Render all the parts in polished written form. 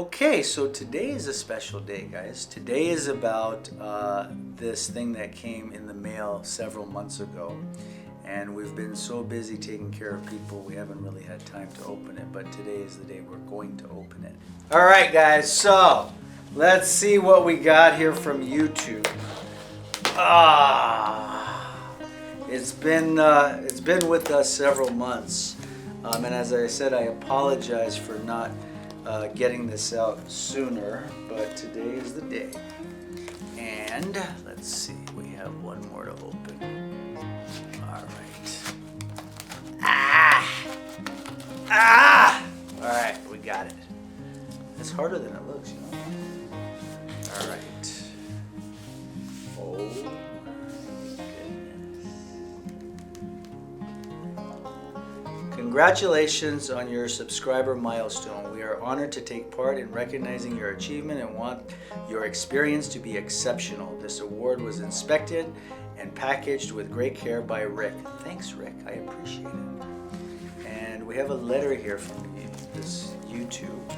Okay, so today is a special day, guys. Today is about this thing that came in the mail several months ago. And we've been so busy taking care of people, we haven't really had time to open it. But today is the day we're going to open it. All right, guys, so let's see what we got here from YouTube. It's been with us several months. And as I said, I apologize for not getting this out sooner, but today is the day. And let's see, we have one more to open. All right. All right, we got it. It's harder than it looks, you know. All right. Oh my goodness. Congratulations on your subscriber milestone. We are honored to take part in recognizing your achievement and want your experience to be exceptional. This award was inspected and packaged with great care by Rick. Thanks, Rick. I appreciate it. And we have a letter here from this YouTube.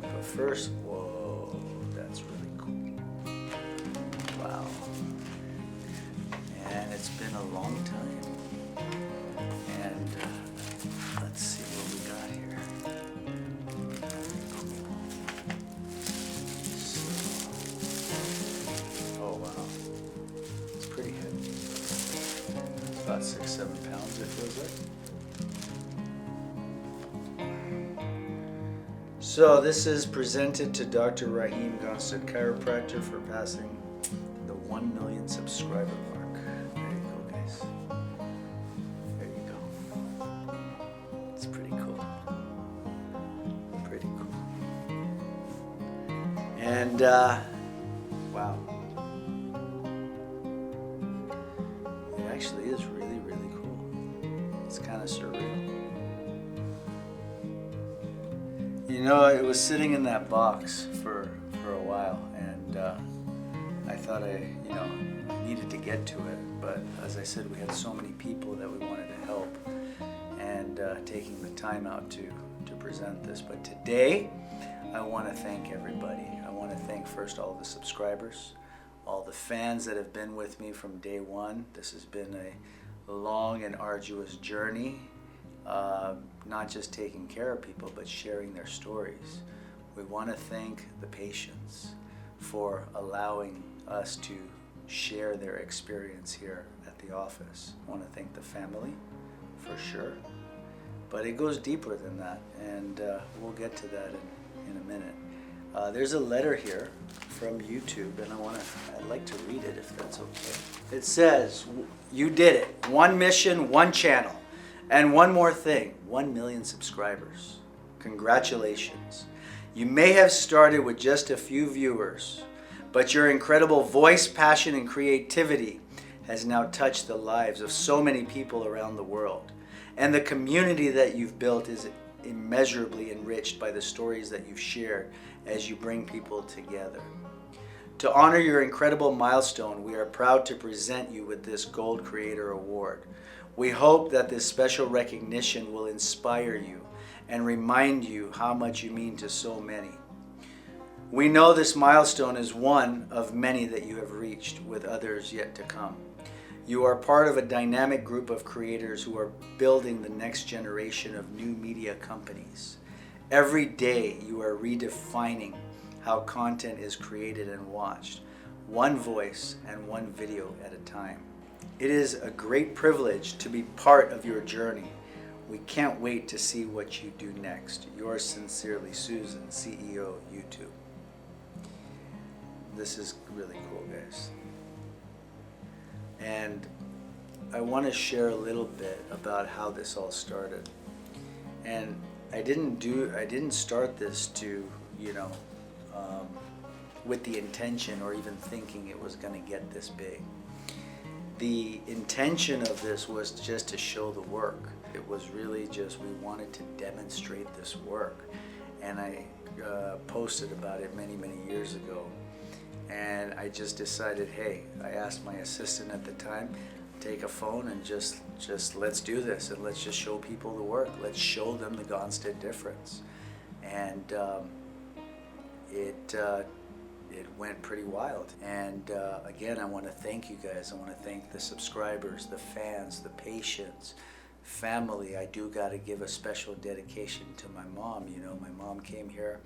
But first, whoa, that's really cool. Wow. And it's been a long time. And let's see what we got here. Oh wow, it's pretty heavy. It's about 6-7 pounds, it feels like. So this is presented to Dr. Rahim, Gonstead Chiropractor, for passing the 1 million subscriber mark. There you go, guys. There you go. It's pretty cool. Pretty cool. And wow. It actually is really, really cool. It's kind of surreal. You know, it was sitting in that box for a while, and I thought I needed to get to it. But as I said, we had so many people that we wanted to help, and taking the time out to present this. But today, I want to thank everybody. I want to thank first all the subscribers, all the fans that have been with me from day one. This has been a long and arduous journey. Not just taking care of people, but sharing their stories. We want to thank the patients for allowing us to share their experience here at the office. I want to thank the family, for sure. But it goes deeper than that, and we'll get to that in a minute. There's a letter here from YouTube, and I'd like to read it if that's okay. It says, "You did it. One mission, one channel. And one more thing, 1 million subscribers. Congratulations. You may have started with just a few viewers, but your incredible voice, passion, and creativity has now touched the lives of so many people around the world. And the community that you've built is immeasurably enriched by the stories that you've shared as you bring people together. To honor your incredible milestone, we are proud to present you with this Gold Creator Award. We hope that this special recognition will inspire you and remind you how much you mean to so many. We know this milestone is one of many that you have reached, with others yet to come. You are part of a dynamic group of creators who are building the next generation of new media companies. Every day you are redefining how content is created and watched, one voice and one video at a time. It is a great privilege to be part of your journey. We can't wait to see what you do next. Yours sincerely, Susan, CEO, YouTube." This is really cool, guys. And I want to share a little bit about how this all started. And I didn't start this to, with the intention or even thinking it was going to get this big. The intention of this was just to show the work. It was really just, we wanted to demonstrate this work. And I posted about it many, many years ago. And I just decided, hey, I asked my assistant at the time, take a phone and just let's do this, and let's just show people the work. Let's show them the Gonstead difference. And it went pretty wild. And again, I want to thank you guys. I want to thank the subscribers, the fans, the patients, family. I do got to give a special dedication to my mom. You know, my mom came here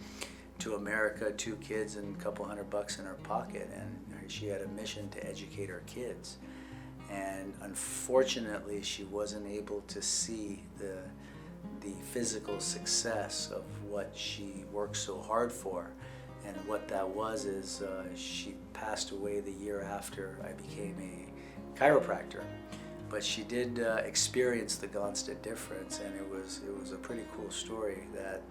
to America, 2 kids and a couple $100 in her pocket, and she had a mission to educate her kids. And unfortunately, she wasn't able to see the physical success of what she worked so hard for. And what that was is she passed away the year after I became a chiropractor. But she did experience the Gonstead difference, and it was a pretty cool story that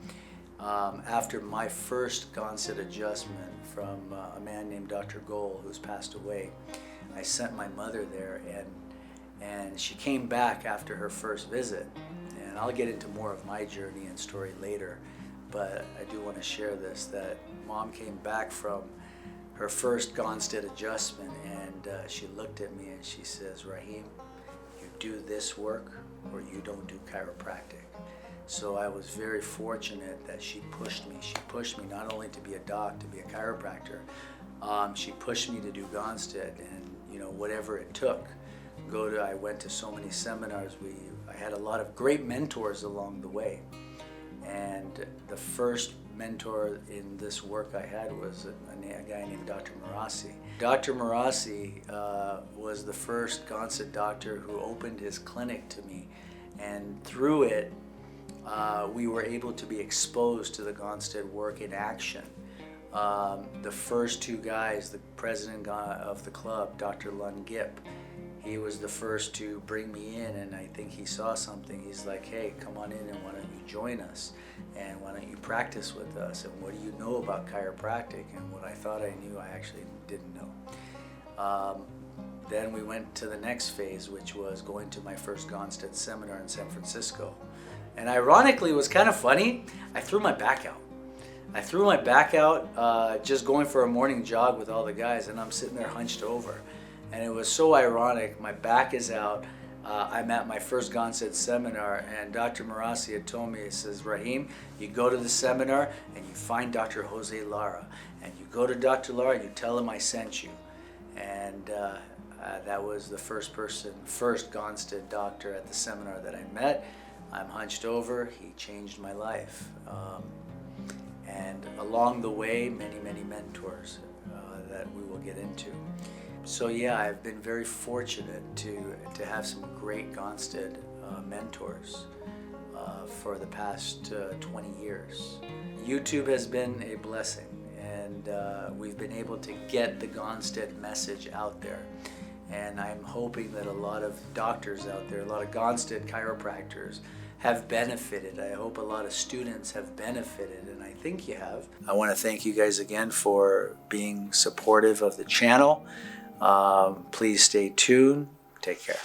after my first Gonstead adjustment from a man named Dr. Gohl, who's passed away, I sent my mother there, and she came back after her first visit. And I'll get into more of my journey and story later, but I do want to share this, that Mom came back from her first Gonstead adjustment, and she looked at me and she says, "Rahim, you do this work or you don't do chiropractic." So I was very fortunate that she pushed me. She pushed me not only to be a doc, to be a chiropractor, she pushed me to do Gonstead, and you know, whatever it took. I went to so many seminars. I had a lot of great mentors along the way. And the first mentor in this work I had was a guy named Dr. Marassi. Dr. Marassi was the first Gonstead doctor who opened his clinic to me, and through it we were able to be exposed to the Gonstead work in action. The first 2 guys, the president of the club, Dr. Lungip, he was the first to bring me in, and I think he saw something. He's like, "Hey, come on in, and why don't you join us? And why don't you practice with us? And what do you know about chiropractic?" And what I thought I knew, I actually didn't know. Then we went to the next phase, which was going to my first Gonstead seminar in San Francisco. And ironically, it was kind of funny. I threw my back out. Just going for a morning jog with all the guys, and I'm sitting there hunched over. And it was so ironic. My back is out. I'm at my first Gonstead seminar, and Dr. Marassi had told me, he says, "Rahim, you go to the seminar and you find Dr. Jose Lara, and you go to Dr. Lara and you tell him I sent you." And that was the first Gonstead doctor at the seminar that I met. I'm hunched over. He changed my life. And along the way, many, many mentors that we will get into. So yeah, I've been very fortunate to have some great Gonstead mentors for the past 20 years. YouTube has been a blessing, and we've been able to get the Gonstead message out there. And I'm hoping that a lot of doctors out there, a lot of Gonstead chiropractors have benefited. I hope a lot of students have benefited, and I think you have. I want to thank you guys again for being supportive of the channel. Please stay tuned. Take care.